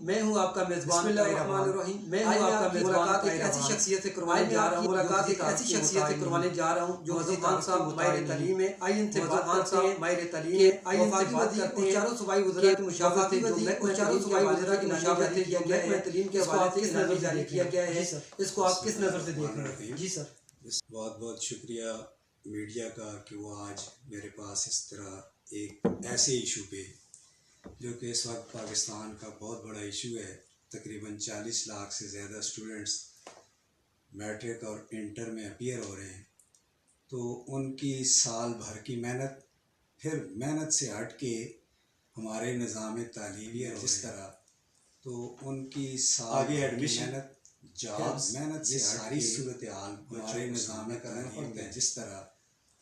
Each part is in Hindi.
मैं हूं आपका मेजबान बिस्मिल्लाहिर्रहमानिर्रहीम। मैं हूं आपका मेजबान। एक ऐसी शख्सियत से करवाने जा रहा हूं, मुलाकात एक ऐसी शख्सियत से करवाने जा रहा हूं जो खान साहब माहिर तलीम है। आइए इनसे बात करते हैं, माहिर तलीम है। आइए इनसे बात करते हैं। चारों सूबाई वज़रा की मुशावरत थे, जो चारों सूबाई वज़रा की मुशावरत थे, जो महकमा तलीम के हवाले से किस नज़र जारी किया गया है, इसको आप किस नज़र से देख रहे हैं? जी सर, बहुत बहुत शुक्रिया मीडिया का कि वो आज मेरे पास इस तरह एक ऐसे इशू पे, जो कि इस वक्त पाकिस्तान का बहुत बड़ा इशू है। तकरीबन 40 लाख से ज़्यादा स्टूडेंट्स मैट्रिक और इंटर में अपीयर हो रहे हैं, तो उनकी साल भर की मेहनत, फिर मेहनत से हट के हमारे निज़ाम तालीमी है जिस तरह, तो उनकी साल आगे एडमिशन, जॉब्स, मेहनत से सारी सूरत हाल हमारे निज़ाम करना पड़ता है जिस तरह,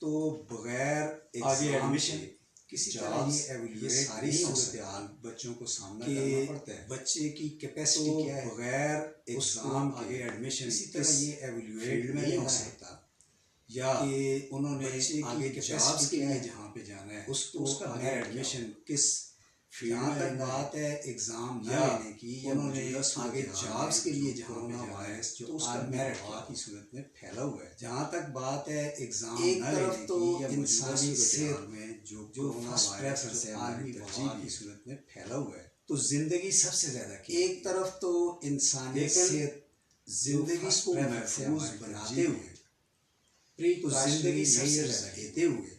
तो बग़ैर आगे एडमिशन किसी तरह ये सारी सूरत हाल बच्चों को सामना करना पड़ता है। बच्चे की कैपेसिटी क्या है, बग़ैर एग्ज़ाम आगे एडमिशन इसी तरह ये एवेल्यूएट नहीं हो सकता, या कि उन्होंने आगे जॉब्स के लिए जहाँ पे जाना है उसका आगे एडमिशन किस जहाँ तक बात है एग्ज़ाम न लेने की, या उन्होंने आगे जॉब्स के लिए जहाँ पे जाना है जो उसका मेरिट की सूरत में फैला हुआ है। जहाँ तक बात है एग्ज़ाम न लेने की या इंसानी सेहत में जो फर्स्ट प्रेफरेंस है आदमी तरजीह की सूरत में फैला हुआ है, तो ज़िंदगी सबसे ज़्यादा की एक तरफ तो इंसानी सेहत ज़िंदगी को महफूज बनाते हुए, तो ज़िंदगी सबसे ज़्यादा लेते हुए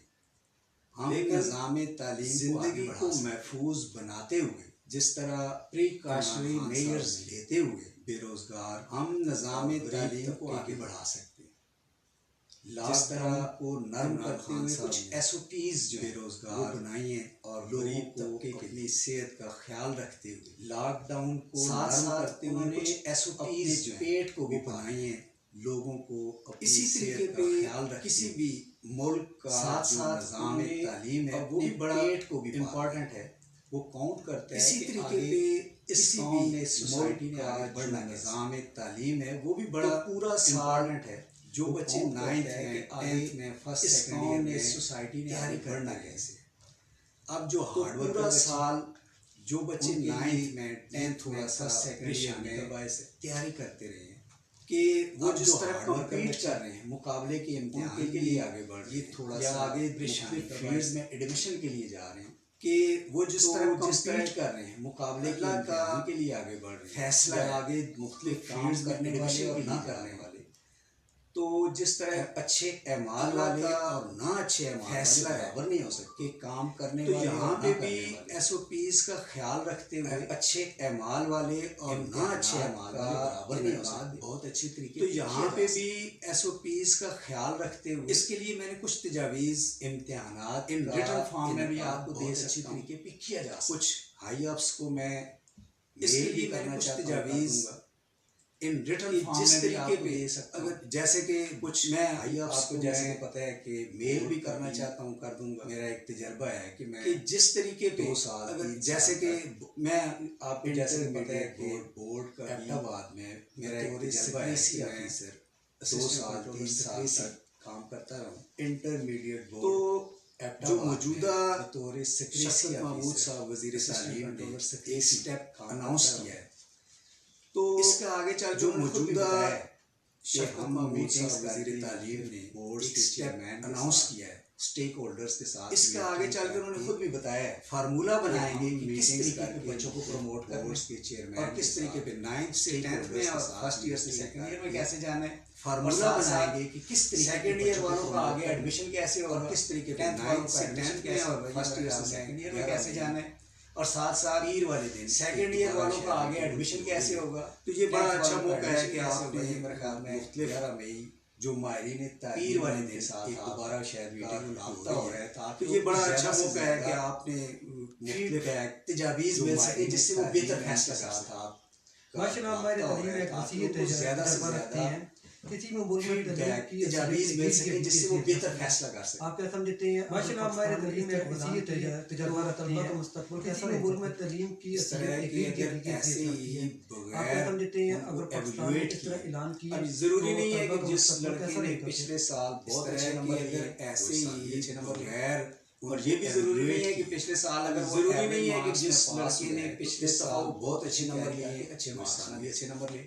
हम निज़ाम तालीम ज़िंदगी को महफूज बनाते हुए, जिस तरह प्रिकॉशनरी मेजर्स लेते हुए बेरोज़गार हम निज़ाम तालीम को आगे बढ़ा सकते हैं। जिस तरह को नरम करते हुए कुछ SOPs जो बेरोज़गार बनाई हैं और लोगों को अपनी सेहत का ख्याल रखते हुए लॉकडाउन को नरम करते हुए कुछ SOPs जो पेट को भी बनाई हैं, लोगों को इसी तरीके पे ख्याल रख किसी भी मुल्क का साथ साथ निज़ाम तालीम है वो भी बड़ा पेट को भी इम्पोर्टेंट है, वो काउंट करता है। इसी तरीके पे इस कौम ने सोसाइटी ने आगे बढ़ना निज़ाम तालीम है वो भी बड़ा पूरा इम्पोर्टेंट है। जो बच्चे 9th में 10th में फर्स्ट सेकंड ईयर में सोसाइटी ने आगे बढ़ना कैसे, अब जो हार्ड वर्क पूरा साल जो बच्चे 9th में 10th में फर्स्ट सेकंड ईयर में तैयारी करते रहे हैं कि वो जिस तरह कम्पीट कर रहे हैं मुकाबले के इम्तिहान के लिए आगे बढ़ रहे हैं, थोड़ा सा आगे फील्ड्स में एडमिशन के लिए जा रहे हैं, कि वो जिस तरह कम्पीट कर रहे हैं मुकाबले के इम्तिहान के लिए आगे बढ़ रहे हैं, फैसला आगे मुख्तलिफ फील्ड्स करने वाले और ना करने वाले, तो जिस तरह अच्छे एमाल वाले और ना अच्छे एमाल फैसला बराबर नहीं हो सकते काम करने वाले, तो यहाँ पे भी SOPs का ख्याल रखते हुए अच्छे एमाल वाले और ना अच्छे एमाल वाले बराबर नहीं हो सकते बहुत अच्छी तरीके, तो यहाँ पे भी SOPs का ख्याल रखते हुए इसके लिए मैंने कुछ तजावीज़ इम्तिहानात इन रिटन फॉर्म में भी आपको दे अच्छी तरीके पे किया जा सकता। कुछ हाई अप्स को मैं इसके लिए करना चाहता हूँ इन रिटर्न जिस तरीके पे अगर जैसे कि कुछ मैं आपको जैसे पता है कि मेल भी करना चाहता हूँ कर दूंगा। मेरा एक तजर्बा है कि मैं कि जिस तरीके पे 2 साल अगर जैसे कि मैं आपको जैसे पता है कि बोर्ड का अहमदाबाद में मेरा एक तजर्बा है कि मैं 2 साल 3 साल तक काम करता रहा इंटरमीडिएट बोर्ड, तो जो मौजूदा शख्स महमूद साहब वज़ीर तालीम ने एक स्टेप अनाउंस किया है, तो इसका आगे चल जो मौजूदा शेख महमूद साहब वज़ीर तालीम ने बोर्ड के चेयरमैन अनाउंस किया है स्टेक होल्डर्स के साथ, इसका आगे चलकर उन्होंने खुद भी बताया है फार्मूला बनाएंगे कि किस तरीके पे बच्चों को प्रमोट करना बोर्ड के चेयरमैन और किस तरीके पे 9th से 10th में और फर्स्ट ईयर से सेकंड ईयर में कैसे जाना है, फार्मूला बनाएंगे कि किस तरीके सेकंड ईयर वालों का आगे एडमिशन कैसे होगा, किस तरीके पे 10th से 10th में और फर्स्ट ईयर से सेकंड ईयर में कैसे जाना है, और साथ साथ ईद वाले दिन सेकंड ईयर वालों का आगे एडमिशन कैसे होगा। तो ये बड़ा अच्छा मौका है कि आपने मेरे ख्याल में 11 मई जो माहिरीन पीर वाले दिन साथ दोबारा शायद मीटिंग रब्ता हो रहा है, तो ये बड़ा अच्छा मौका है कि आपने फीडबैक तजावीज़ मिल सके जिससे वो बेहतर फैसला कर सके। माशाल्लाह हमारे तालीम में वसीयत ज़्यादा से ज़्यादा किसी में तजावीज़ मिल सके जिससे वो बेहतर फैसला कर सके। आप क्या समझते हैं? माशाल्लाह हमारे तालीम में वसीयत तजर्बा रखते हैं, मुस्तकबिल कैसा मुल्क में तालीम की ऐसे ही आप क्या समझते हैं? अगर पाकिस्तान ने इस तरह ऐलान किया, जरूरी नहीं है कि जिस लड़के ने पिछले साल बहुत अच्छे नंबर लिए ऐसे ही बगैर और ये भी जरूरी नहीं है कि पिछले साल अगर जरूरी नहीं है कि जिस लड़के ने पिछले साल बहुत अच्छे नंबर लिए अच्छे मार्क्स भी अच्छे नंबर ले,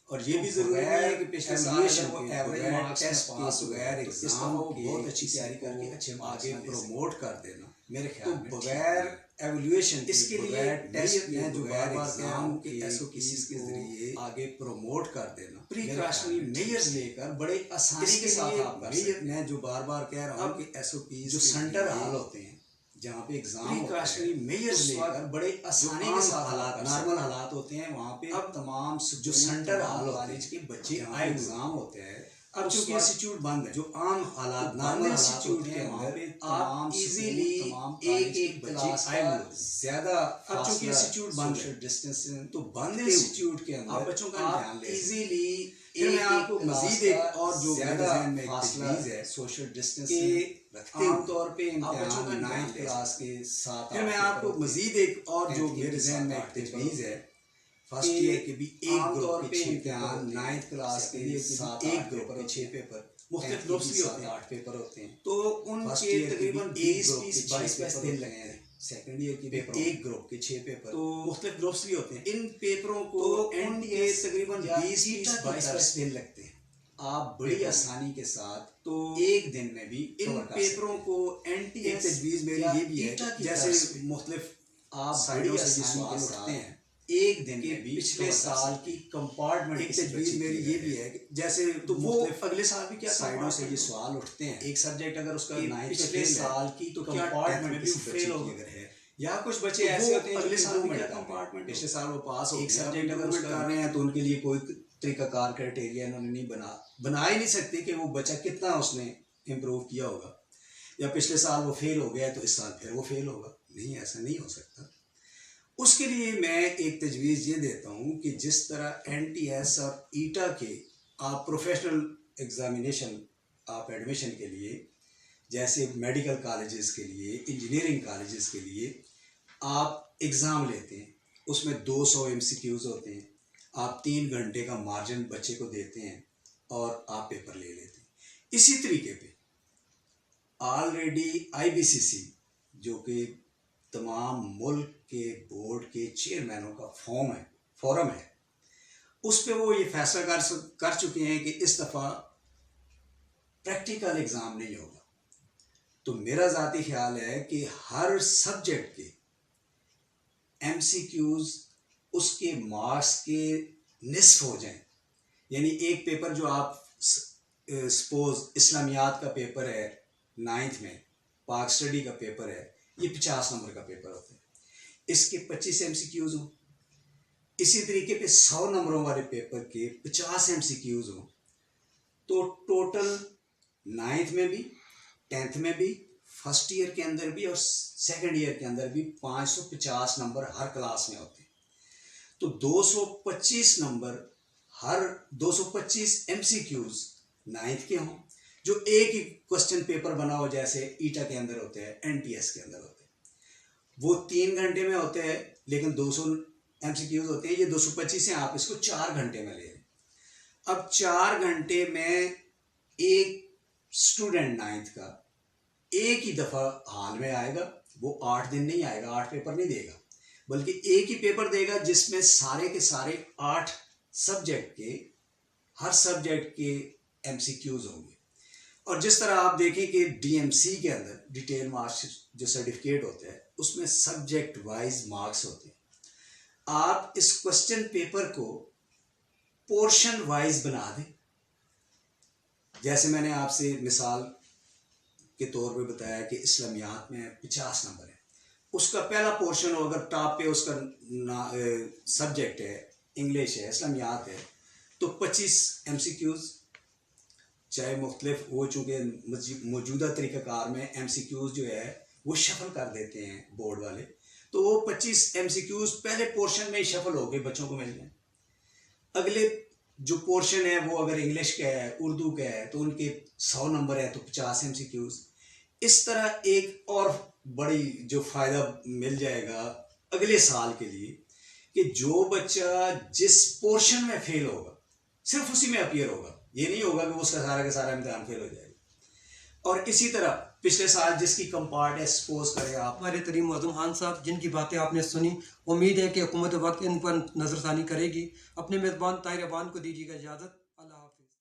और ये भी जरूरी नहीं है कि पिछले साल अगर वो एवरेज मार्क्स टेस्ट पास बगैर एग्जाम वो बहुत अच्छी तैयारी करके अच्छे आगे प्रमोट कर देना। मेरे ख्याल में बगैर एवल्यूएशन इसके लिए टेस्ट में जो बार-बार एग्जाम के एसओपीसी के जरिए आगे प्रमोट कर देना, प्रिकॉशनरी मेजर्स लेकर बड़े आसानी के साथ आप कर सकते हैं। मैं जो बार-बार कह रहा हूं कि एसओपी जो सेंटर हाल होते हैं जहाँ पे एग्जाम प्रिकॉशनरी मेजर्स लेकर बड़े आसानी के साथ हालात नॉर्मल हालात होते हैं वहाँ पे अब तमाम जो सेंटर हाल कॉलेज के बच्चे आए एग्जाम होते हैं। अब चूंकि इंस्टीट्यूट बंद है, जो आम हालात नॉर्मल इंस्टीट्यूट के वहाँ पे आप इजीली एक क्लास आए ज्यादा, अब चूंकि इंस्टीट्यूट बंद है डिस्टेंसिंग, तो बंद इंस्टीट्यूट के अंदर आप बच्चों का ध्यान ले इजीली। फिर मैं आपको मजीद एक और जो ज्यादा फासला है सोशल डिस्टेंसिंग रखते हैं आमतौर पे इम्तिहान 9th क्लास के साथ। फिर मैं आपको मजीद एक और जो मेरे जहन में एक तजवीज़ है, फर्स्ट ईयर के भी एक ग्रुप के 6 इम्तिहान 9th क्लास के साथ एक ग्रुप के 6 पेपर मुख्तलिफ ग्रुप्स भी होते हैं, 8 पेपर होते हैं, तो उनके तकरीबन 20-22 दिन लगे हैं। सेकंड ईयर के पेपर एक ग्रुप के 6 पेपर तो मुख्तलिफ ग्रुप्स भी होते हैं। इन पेपरों को एनटीए तकरीबन 20-22 दिन लगते हैं। आप बड़ी आसानी के साथ तो एक दिन में भी इन पेपरों को एनटीएस तजवीज़ मेरी ये भी है, जैसे मुख्तलिफ आप बड़ी आसानी के साथ हैं एक दिन में भी पिछले साल की कंपार्टमेंट एक तजवीज़ मेरी ये भी है कि जैसे तो वो अगले साल भी क्या साइडों से ये सवाल उठते हैं। एक सब्जेक्ट अगर उसका 9th पिछले साल की तो कंपार्टमेंट में भी फेल हो गए है, या कुछ बच्चे ऐसे होते हैं अगले साल भी क्या कंपार्टमेंट पिछले साल वो पास हो एक सब्जेक्ट अगर उसका कर रहे हैं तो उनके लिए कोई तरीकाकार क्राइटेरिया इन्होंने नहीं बना ही नहीं सकते कि वो बच्चा कितना उसने इम्प्रूव किया होगा, या पिछले साल वो फेल हो गया तो इस साल फिर वो फेल होगा। नहीं, ऐसा नहीं हो सकता। उसके लिए मैं एक तजवीज़ ये देता हूँ कि जिस तरह एनटीएस और ईटा के आप प्रोफेशनल एग्जामिनेशन आप एडमिशन के लिए, जैसे मेडिकल कॉलेजेस के लिए, इंजीनियरिंग कॉलेजेस के लिए आप एग्ज़ाम लेते हैं, उसमें 200 MCQs होते हैं, आप 3 घंटे का मार्जिन बच्चे को देते हैं और आप पेपर ले लेते हैं। इसी तरीके पे ऑलरेडी IBCC जो कि तमाम मुल्क के बोर्ड के चेयरमैनों का फोरम है, उस पे वो ये फैसला कर चुके हैं कि इस दफ़ा प्रैक्टिकल एग्ज़ाम नहीं होगा। तो मेरा ज़ाती ख्याल है कि हर सब्जेक्ट के MCQs उसके मार्क्स के निस्फ हो जाएं, यानी एक पेपर जो आप सपोज इस्लामियात का पेपर है 9th में, पाक स्टडी का पेपर है, ये 50 नंबर का पेपर होता है, इसके 25 MCQs हों। इसी तरीके पे 100 नंबरों वाले पेपर के 50 MCQs हों, तो टोटल 9th में भी, 10th में भी, फर्स्ट ईयर के अंदर भी और सेकंड ईयर के अंदर भी 550 नंबर हर क्लास में होते हैं। तो 225 नंबर हर 225 MCQs 9th के हों, जो एक ही क्वेश्चन पेपर बना हो जैसे ईटा के अंदर होते हैं, एनटीएस के अंदर होते हैं, वो 3 घंटे में होते हैं, लेकिन 200 MCQs होते हैं, ये 225 हैं, आप इसको 4 घंटे में ले लें। अब 4 घंटे में एक स्टूडेंट 9th का एक ही दफ़ा हाल में आएगा, वो 8 दिन नहीं आएगा, 8 पेपर नहीं देगा, बल्कि एक ही पेपर देगा जिसमें सारे के सारे 8 सब्जेक्ट के हर सब्जेक्ट के MCQs होंगे। और जिस तरह आप देखें कि DMC के अंदर डिटेल मार्क्स जो सर्टिफिकेट होता है उसमें सब्जेक्ट वाइज मार्क्स होते हैं। आप इस क्वेश्चन पेपर को पोर्शन वाइज बना दें, जैसे मैंने आपसे मिसाल के तौर पे बताया कि इस्लामियात में 50 नंबर है, उसका पहला पोर्शन हो, अगर टॉप पे उसका सब्जेक्ट है इंग्लिश है, इस्लामियात है, तो 25 MCQs, चाहे मुख्तलिफ वो चूँकि मौजूदा तरीक़ाकार में MCQs जो है वो शफल कर देते हैं बोर्ड वाले, तो वो 25 MCQs पहले पोर्शन में ही शफल हो गए, बच्चों को मिल गए। अगले जो पोर्शन है वो अगर इंग्लिश का है, उर्दू का है, तो उनके 100 नंबर है तो 50 MCQs। इस तरह एक और बड़ी जो फ़ायदा मिल जाएगा अगले साल के लिए कि जो बच्चा जिस पोर्शन में फेल होगा सिर्फ उसी में अपीयर होगा, ये नहीं होगा कि उसका सारा का सारा इम्तिहान फेल हो जाएगा। और इसी तरह पिछले साल जिसकी कम पार्ट है सपोज करें आप हमारे तरीम मौजूम खान साहब, जिनकी बातें आपने सुनी, उम्मीद है कि हुकूमत वक्त इन पर नजरसानी करेगी। अपने मेज़बान ताहिर अबान को दीजिएगा इजाज़त।